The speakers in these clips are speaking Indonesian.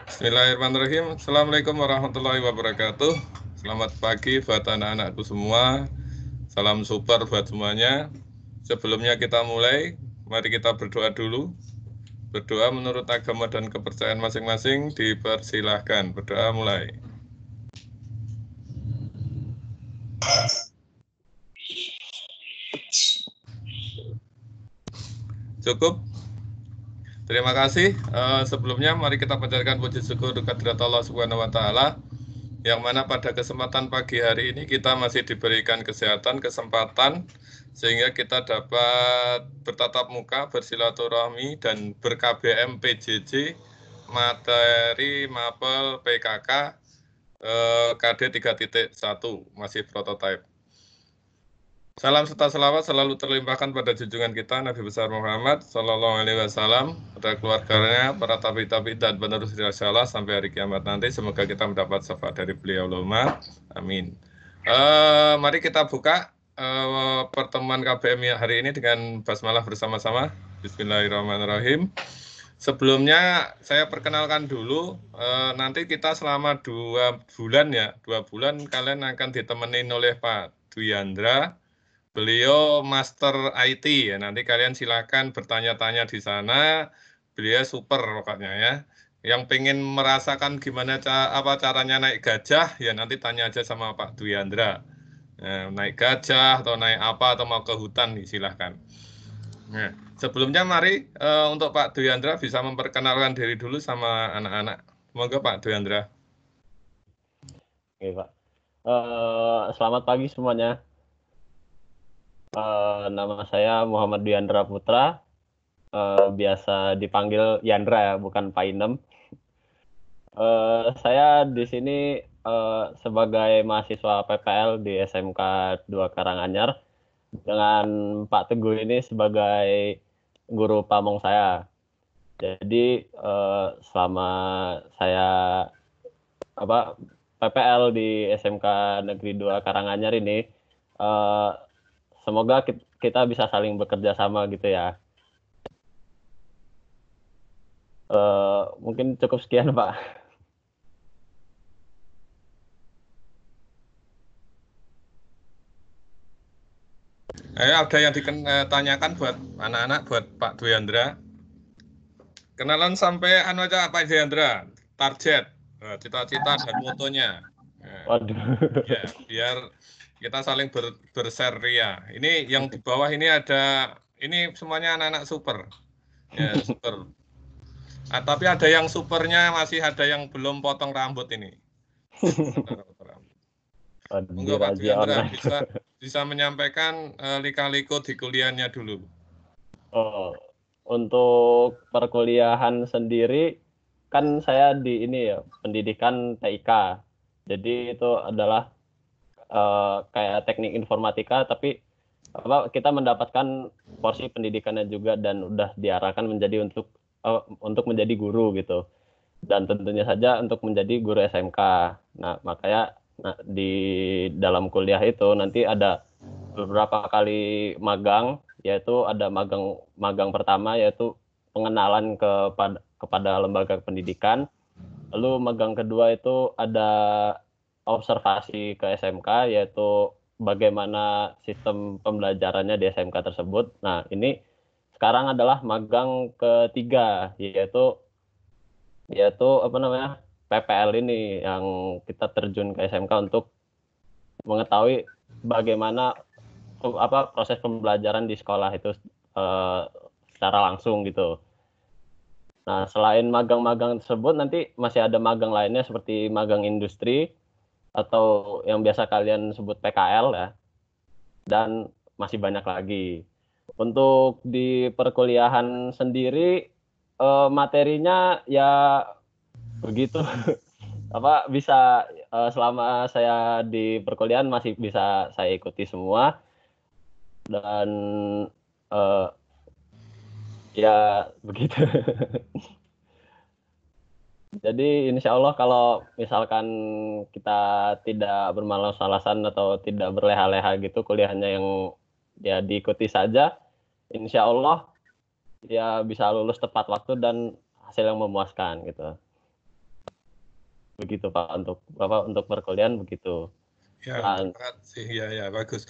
Bismillahirrahmanirrahim. Assalamualaikum warahmatullahi wabarakatuh. Selamat pagi buat anak-anakku semua. Salam super buat semuanya. Sebelumnya kita mulai, mari kita berdoa dulu. Berdoa menurut agama dan kepercayaan masing-masing, dipersilahkan. Berdoa mulai. Cukup? Terima kasih. Sebelumnya mari kita panjatkan puji syukur kehadirat Allah Subhanahu wa taala yang mana pada kesempatan pagi hari ini kita masih diberikan kesehatan, kesempatan sehingga kita dapat bertatap muka, bersilaturahmi dan ber-KBM PJJ materi mapel PKK KD 3.1 masih prototipe. Salam serta selawat selalu terlimpahkan pada junjungan kita Nabi besar Muhammad Sallallahu Alaihi Wasallam, pada keluarganya, para tabi-tabi dan penerus risalah sampai hari kiamat nanti. Semoga kita mendapat syafaat dari beliau. Amin. Mari kita buka pertemuan KBM hari ini dengan basmalah bersama-sama. Bismillahirrahmanirrahim. Sebelumnya saya perkenalkan dulu, nanti kita selama 2 bulan ya, 2 bulan kalian akan ditemenin oleh Pak Dwiandra. Beliau master IT ya, nanti kalian silakan bertanya-tanya di sana. Beliau super pokoknya ya. Yang pengen merasakan gimana caranya naik gajah ya nanti tanya aja sama Pak Dwiandra. Naik gajah atau naik apa atau mau ke hutan nih silahkan. Nah, sebelumnya mari untuk Pak Dwiandra bisa memperkenalkan diri dulu sama anak-anak. Monggo Pak Dwiandra. Oke, Pak. Selamat pagi semuanya. Nama saya Muhammad Dwiandra Putra. Biasa dipanggil Yandra ya, bukan Pak Inem. Saya di sini sebagai mahasiswa PPL di SMK 2 Karanganyar dengan Pak Teguh ini sebagai guru pamong saya. Jadi selama saya PPL di SMK Negeri 2 Karanganyar ini semoga kita bisa saling bekerja sama gitu ya. Mungkin cukup sekian, Pak. Ada yang ditanyakan buat anak-anak, buat Pak Dwiandra. Kenalan sampai aja Pak Dwiandra, target, cita-cita dan motonya. Waduh. Ya, biar kita saling bershare ya. Ini yang di bawah ini ada, ini semuanya anak-anak super. Ya, super. Tapi ada yang supernya masih ada yang belum potong rambut ini. Monggo Pak Dwiandra bisa menyampaikan lika-liku di kuliahnya dulu. Untuk perkuliahan sendiri kan saya di ini ya, pendidikan TIK. Jadi itu adalah kayak teknik informatika, tapi kita mendapatkan porsi pendidikannya juga dan udah diarahkan menjadi untuk menjadi guru gitu. Dan tentunya saja untuk menjadi guru SMK. Nah, makanya di dalam kuliah itu nanti ada beberapa kali magang, yaitu ada magang pertama yaitu pengenalan kepada lembaga pendidikan. Lalu magang kedua itu ada observasi ke SMK, yaitu bagaimana sistem pembelajarannya di SMK tersebut. Nah, ini sekarang adalah magang ketiga, yaitu PPL ini yang kita terjun ke SMK untuk mengetahui bagaimana proses pembelajaran di sekolah itu secara langsung gitu. Nah, selain magang-magang tersebut nanti masih ada magang lainnya seperti magang industri atau yang biasa kalian sebut PKL ya. Dan masih banyak lagi. Untuk di perkuliahan sendiri materinya ya begitu. Bisa selama saya di perkuliahan masih bisa saya ikuti semua. Dan ya begitu. Jadi insya Allah kalau misalkan kita tidak bermalas-malasan atau tidak berleha-leha gitu kuliahnya yang ya diikuti saja, insya Allah ya bisa lulus tepat waktu dan hasil yang memuaskan gitu. Begitu Pak, untuk perkuliahan begitu. Ya, Nah, terima kasih. Ya, bagus.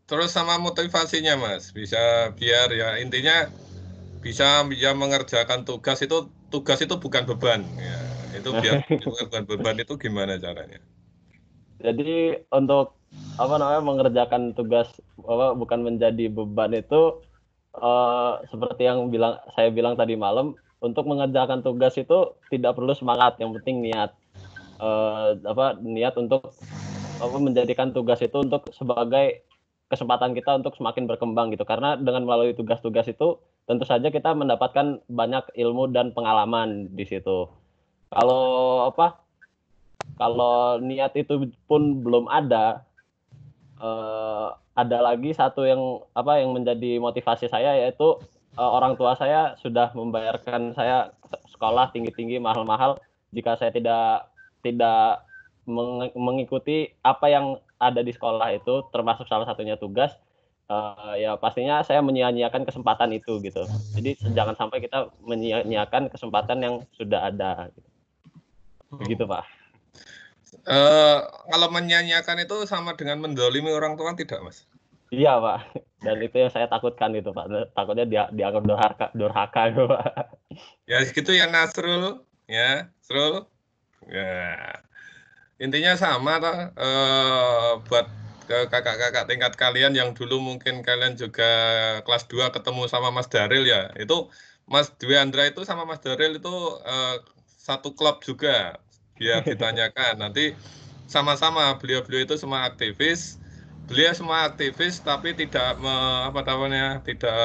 Terus sama motivasinya, Mas. Bisa biar ya intinya bisa mengerjakan tugas itu bukan beban. Ya, itu biar bukan beban itu gimana caranya? jadi untuk mengerjakan tugas bukan menjadi beban itu seperti yang saya bilang tadi malam, untuk mengerjakan tugas itu tidak perlu semangat, yang penting niat. Niat untuk menjadikan tugas itu untuk sebagai kesempatan kita untuk semakin berkembang gitu. Karena dengan melalui tugas-tugas itu tentu saja kita mendapatkan banyak ilmu dan pengalaman di situ. Kalau kalau niat itu pun belum ada lagi satu yang menjadi motivasi saya, yaitu orang tua saya sudah membayarkan saya sekolah tinggi-tinggi mahal-mahal. Jika saya tidak mengikuti apa yang ada di sekolah itu, termasuk salah satunya tugas, ya pastinya saya menyia-nyiakan kesempatan itu gitu. Jadi jangan sampai kita menyia-nyiakan kesempatan yang sudah ada. Begitu Pak. Kalau menyanyiakan itu sama dengan mendolimi orang tua tidak, Mas? Iya Pak, dan itu yang saya takutkan itu Pak, takutnya dianggap durhaka gitu Pak. Ya gitu ya, Nasrul. Ya, Nasrul. Ya, intinya sama toh, buat ke kakak-kakak tingkat kalian yang dulu mungkin kalian juga kelas 2 ketemu sama Mas Daril ya. Itu Mas Dwi Andra itu sama Mas Daril itu satu klub juga. Biar ditanyakan. Nanti sama-sama beliau-beliau itu semua aktivis. Beliau semua aktivis tapi tidak apa namanya, tidak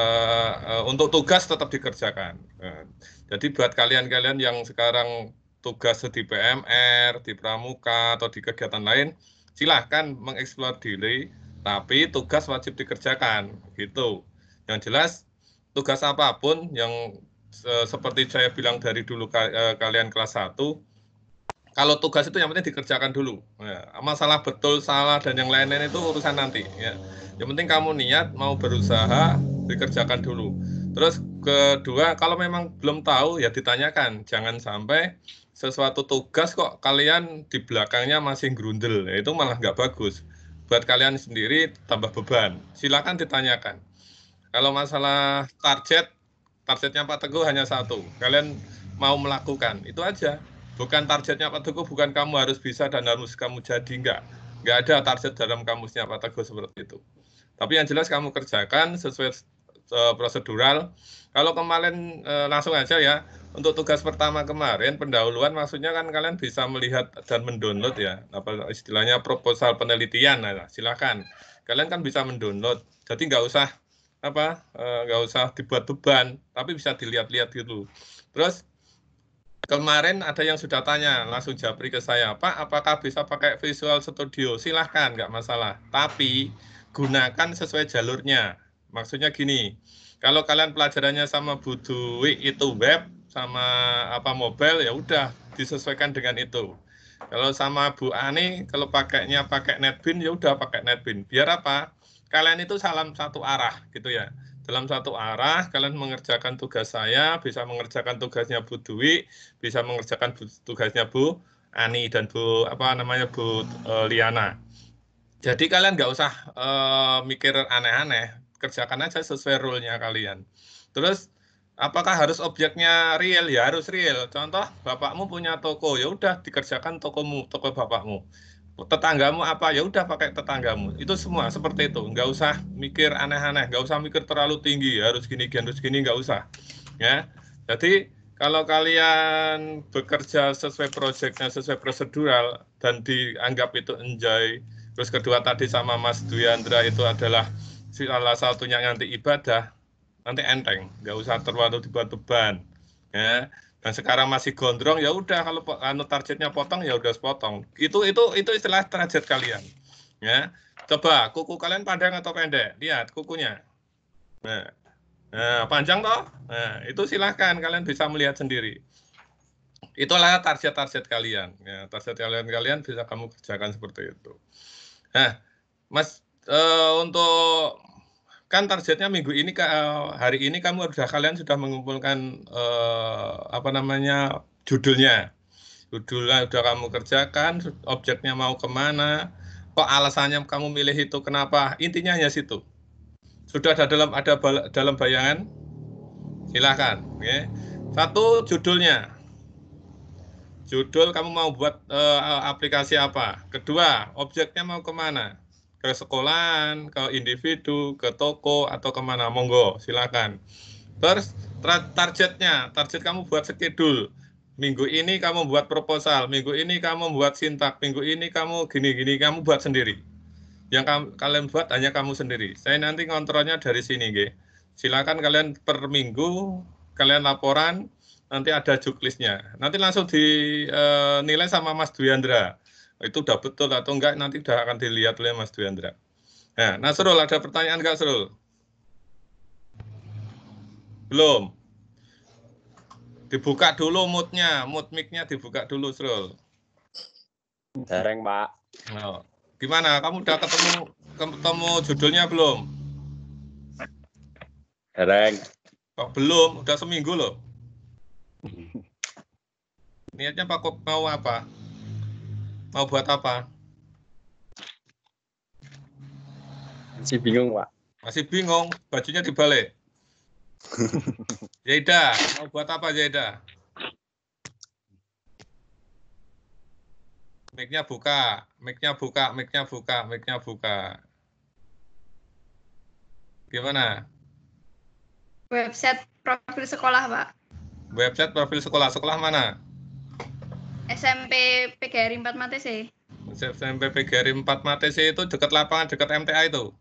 untuk tugas tetap dikerjakan. Jadi buat kalian-kalian yang sekarang tugas di PMR, di Pramuka, atau di kegiatan lain, silahkan mengeksplor diri, tapi tugas wajib dikerjakan, gitu. Yang jelas, tugas apapun yang seperti saya bilang dari dulu kalian kelas 1, kalau tugas itu yang penting dikerjakan dulu. Ya, masalah betul, salah, dan yang lain-lain itu urusan nanti. Ya. Yang penting kamu niat, mau berusaha, dikerjakan dulu. Terus kedua, kalau memang belum tahu, ya ditanyakan. Jangan sampai sesuatu tugas kok kalian di belakangnya masih grundel. Ya, itu malah nggak bagus. Buat kalian sendiri tambah beban. Silakan ditanyakan. Kalau masalah targetnya Pak Teguh hanya satu. Kalian mau melakukan, itu aja. Bukan targetnya Pak Teguh, bukan kamu harus bisa dan harus kamu jadi, enggak. Enggak ada target dalam kamusnya Pak Teguh seperti itu. Tapi yang jelas kamu kerjakan sesuai prosedural. Kalau kemarin langsung aja ya, untuk tugas pertama kemarin, pendahuluan maksudnya kan kalian bisa melihat dan mendownload ya, apa istilahnya proposal penelitian, nah, silakan. Kalian kan bisa mendownload, jadi nggak usah dibuat beban, tapi bisa dilihat-lihat gitu. Terus kemarin ada yang sudah tanya, langsung japri ke saya, Pak, apakah bisa pakai Visual Studio? Silahkan, nggak masalah. Tapi gunakan sesuai jalurnya. Maksudnya gini, kalau kalian pelajarannya sama Bu Dwi itu web, sama mobile, ya udah disesuaikan dengan itu. Kalau sama Bu Ani, kalau pakainya pakai NetBeans, ya udah pakai NetBeans. Biar apa? Kalian itu salam satu arah gitu ya. Dalam satu arah, kalian mengerjakan tugas saya, bisa mengerjakan tugasnya Bu Dwi, bisa mengerjakan tugasnya Bu Ani dan Bu Liana. Jadi kalian nggak usah mikir aneh-aneh, kerjakan aja sesuai rule-nya kalian. Terus apakah harus objeknya real? Ya harus real. Contoh, bapakmu punya toko, ya udah dikerjakan toko bapakmu. Tetanggamu apa, ya udah pakai tetanggamu. Itu semua seperti itu. Nggak usah mikir aneh-aneh, nggak usah mikir terlalu tinggi, harus gini, nggak usah. Ya, jadi kalau kalian bekerja sesuai proyeknya, sesuai prosedural, dan dianggap itu enjoy, terus kedua tadi sama Mas Dwiandra itu adalah salah satunya nanti ibadah, nanti enteng, nggak usah terlalu dibuat beban. Ya, dan sekarang masih gondrong, ya udah kalau targetnya potong ya udah sepotong. Itu istilah target kalian. Ya, coba kuku kalian panjang atau pendek? Lihat kukunya. Nah, panjang toh? Nah, itu silahkan kalian bisa melihat sendiri. Itulah target-target kalian. Ya, target kalian bisa kamu kerjakan seperti itu. Nah, Mas, untuk kan targetnya minggu ini hari ini kalian sudah mengumpulkan judulnya. Judulnya udah kamu kerjakan, objeknya mau kemana, kok alasannya kamu milih itu, kenapa, intinya hanya situ. Sudah ada dalam bayangan? Silakan. Okay. Satu, judulnya. Judul kamu mau buat aplikasi apa. Kedua, objeknya mau kemana. Ke sekolahan, ke individu, ke toko, atau kemana. Monggo, silakan. Terus target kamu buat schedule. Minggu ini kamu buat proposal, minggu ini kamu buat sintak, minggu ini kamu gini-gini, kamu buat sendiri. Yang kalian buat hanya kamu sendiri. Saya nanti ngontrolnya dari sini, G. Silakan kalian per minggu, kalian laporan, nanti ada juklisnya. Nanti langsung dinilai sama Mas Dwiandra. Itu udah betul atau enggak, nanti udah akan dilihat oleh Mas Dwiandra. Nah, Nasrul, ada pertanyaan enggak, Nasrul? Belum. Dibuka dulu mood-nya, mood mic-nya dibuka dulu, Srul. Dereng, Pak. Oh. Gimana? Kamu udah ketemu judulnya belum? Dereng. Kok belum? Udah seminggu loh. Niatnya Pak mau apa? Mau buat apa? Masih bingung, Pak. Masih bingung, bajunya dibalik. Zaida, mau buat apa Zaida? Mic-nya buka, mic-nya buka, mic-nya buka, mic-nya buka. Gimana? Website profil sekolah, Pak. Website profil sekolah. Sekolah mana? SMP PGRI 4 Matese. SMP PGRI 4 Matese itu dekat lapangan, dekat MTA itu?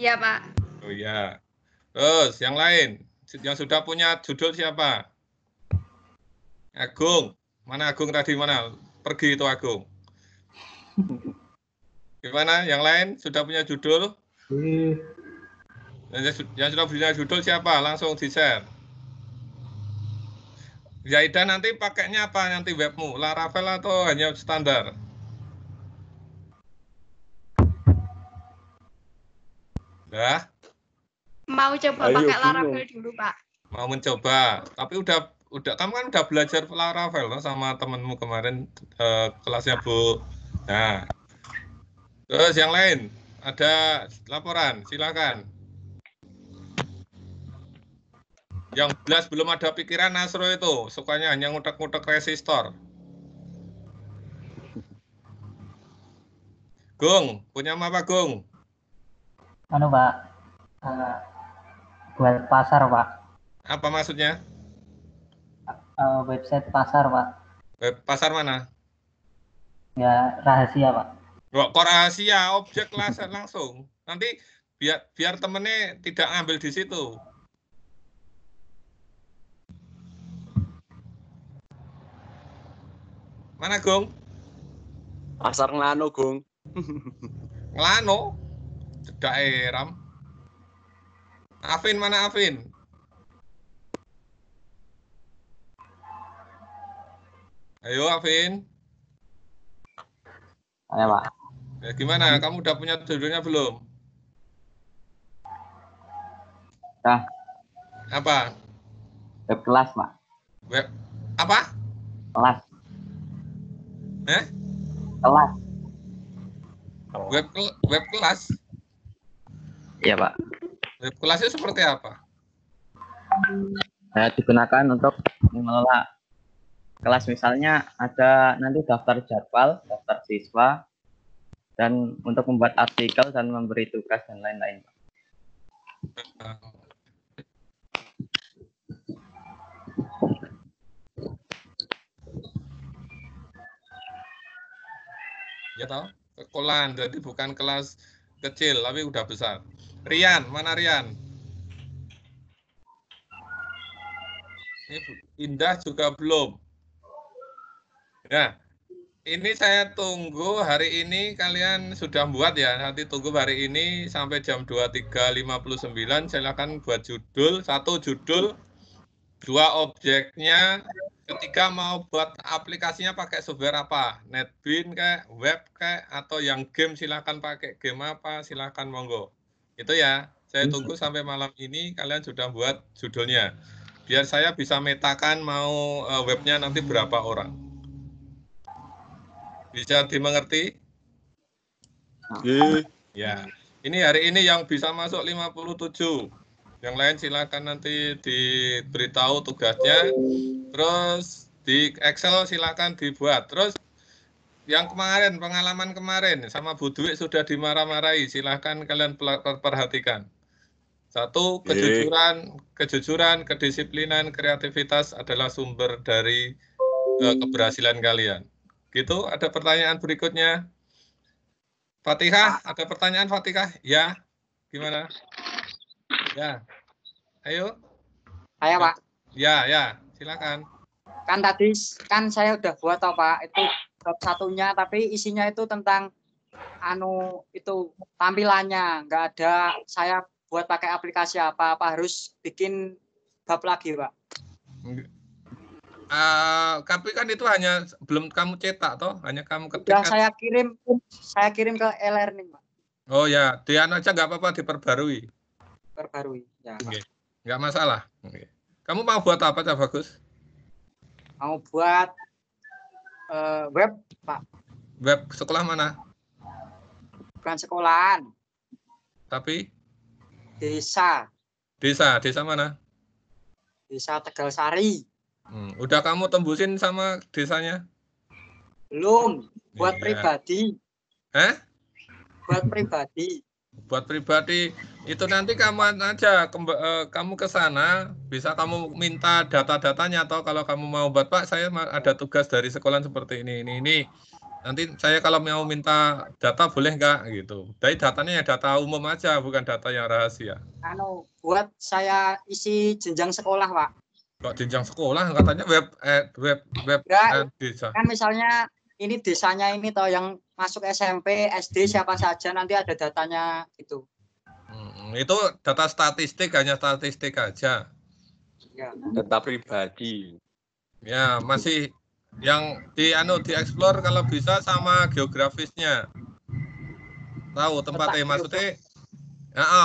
Iya, Pak. Oh iya. Terus yang lain, yang sudah punya judul siapa? Agung. Mana Agung tadi, mana? Pergi itu Agung. Gimana? Yang lain sudah punya judul? Yang sudah punya judul siapa? Langsung di-share. Zaida nanti pakainya apa nanti webmu? Laravel atau hanya standar? Dah? Mau coba Ayo, pakai bingung. Laravel dulu, Pak. Mau mencoba. Tapi udah kamu kan udah belajar Laravel loh sama temenmu kemarin kelasnya Bu. Nah. Terus yang lain ada laporan, silakan. Yang jelas belum ada pikiran Nasro itu, sukanya hanya ngutek-ngutek resistor. Gung, punya apa Gung? Anu Pak, buat pasar Pak, Apa maksudnya? website pasar Pak, Web pasar mana? ya rahasia Pak. Kok rahasia, objek langsung. Nanti biar temennya tidak ngambil di situ. Mana Gung? Pasar Ngelano, Gung. Ngelano? Cedak eram. Afin, mana Afin? Ayo Afin. Ayo Pak. Ya, gimana? Kamu udah punya judulnya belum? Dah. Apa? Web kelas Pak. Web apa? Kelas. Eh? Kelas. Web kelas? Iya Pak. Web kelasnya seperti apa? Digunakan untuk mengelola kelas, misalnya ada nanti daftar jadwal, daftar siswa, dan untuk membuat artikel dan memberi tugas dan lain-lain. Ya tahu, sekolahan, jadi bukan kelas kecil, tapi udah besar. Rian, mana Rian? Ini Indah juga belum. Nah, ini saya tunggu hari ini kalian sudah buat ya. Nanti tunggu hari ini sampai jam 23.59. Silakan buat judul, satu judul, dua objeknya. Ketiga mau buat aplikasinya pakai software apa? NetBeans kayak, web kayak, atau yang game silakan pakai game apa? Silakan monggo. Itu ya. Saya tunggu sampai malam ini kalian sudah buat judulnya. Biar saya bisa metakan mau webnya nanti berapa orang. Bisa dimengerti? Ya. Ini hari ini yang bisa masuk 57. Yang lain silakan nanti diberitahu tugasnya. Terus di Excel silakan dibuat. Terus yang kemarin, pengalaman kemarin sama Bu Dwi sudah dimarah-marahi. Silakan kalian perhatikan. Satu, kejujuran, kedisiplinan, kreativitas adalah sumber dari keberhasilan kalian. Gitu, ada pertanyaan berikutnya. Fatihah, ada pertanyaan Fatihah? Ya, gimana? Ya, ayo. Saya Pak. Ya, silakan. Kan tadi kan saya udah buat Pak, itu bab satunya, tapi isinya itu tentang itu tampilannya, nggak ada saya buat pakai aplikasi apa harus bikin bab lagi Pak. Tapi kan itu hanya belum kamu cetak toh, hanya kamu ketik. Udah saya kirim ke e-learning Pak. Oh ya, Dian aja nggak apa-apa diperbarui. Perbarui. Ya. Oke. Nggak masalah. Oke. Kamu mau buat apa, Cak Bagus? Mau buat web Pak. Web sekolah mana? Bukan sekolahan. Tapi? Desa. Desa mana? Desa Tegalsari. Udah kamu tembusin sama desanya? Belum. Buat Iya. pribadi. Buat pribadi. Buat pribadi itu nanti kamu aja kamu ke sana bisa kamu minta data-datanya, atau kalau kamu mau buat Pak saya ada tugas dari sekolah seperti ini. Nanti saya kalau mau minta data boleh nggak gitu. Tapi datanya ya data umum aja, bukan data yang rahasia. Buat saya isi jenjang sekolah Pak. Kok jenjang sekolah katanya web desa. Kan misalnya ini desanya ini toh yang masuk SMP, SD siapa saja nanti ada datanya gitu. Itu data statistik, hanya statistik aja. Ya. Data pribadi. Ya, masih yang di-explore kalau bisa sama geografisnya. Tahu tempatnya maksudnya?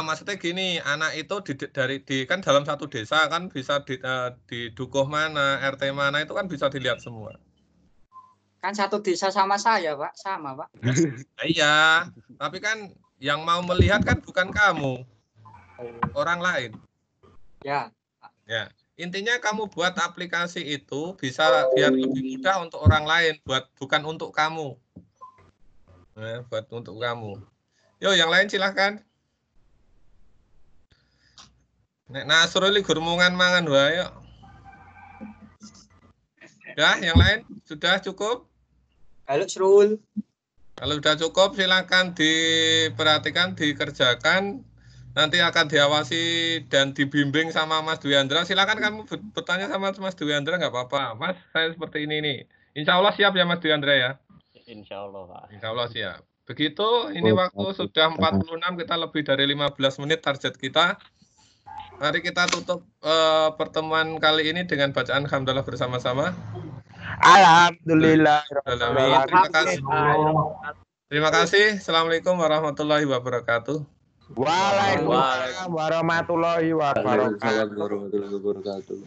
Maksudnya gini, anak itu kan dalam satu desa kan bisa di dukuh mana, RT mana itu kan bisa dilihat semua. Kan satu desa sama saya Pak, sama Pak. Iya, tapi kan yang mau melihat kan bukan kamu, orang lain. Ya. Intinya kamu buat aplikasi itu bisa biar lebih mudah untuk orang lain, bukan untuk kamu. Buat untuk kamu. Yo, yang lain silahkan. Nek Nasrul gurmungan mangan wae. Ya, yang lain sudah cukup? Halo Srul. Kalau sudah cukup silakan diperhatikan, dikerjakan. Nanti akan diawasi dan dibimbing sama Mas Dwiandra. Silakan kamu bertanya sama Mas Dwiandra, nggak apa-apa. Mas, saya seperti ini nih. Insya Allah siap ya Mas Dwiandra ya? Insya Allah Pak. Insya Allah siap. Begitu, ini waktu sudah 46, kita lebih dari 15 menit target kita. Mari kita tutup pertemuan kali ini dengan bacaan hamdalah bersama-sama. Alhamdulillah. Terima kasih. Terima kasih. Assalamualaikum warahmatullahi wabarakatuh. Waalaikumsalam warahmatullahi wabarakatuh. Warahmatullahi wabarakatuh.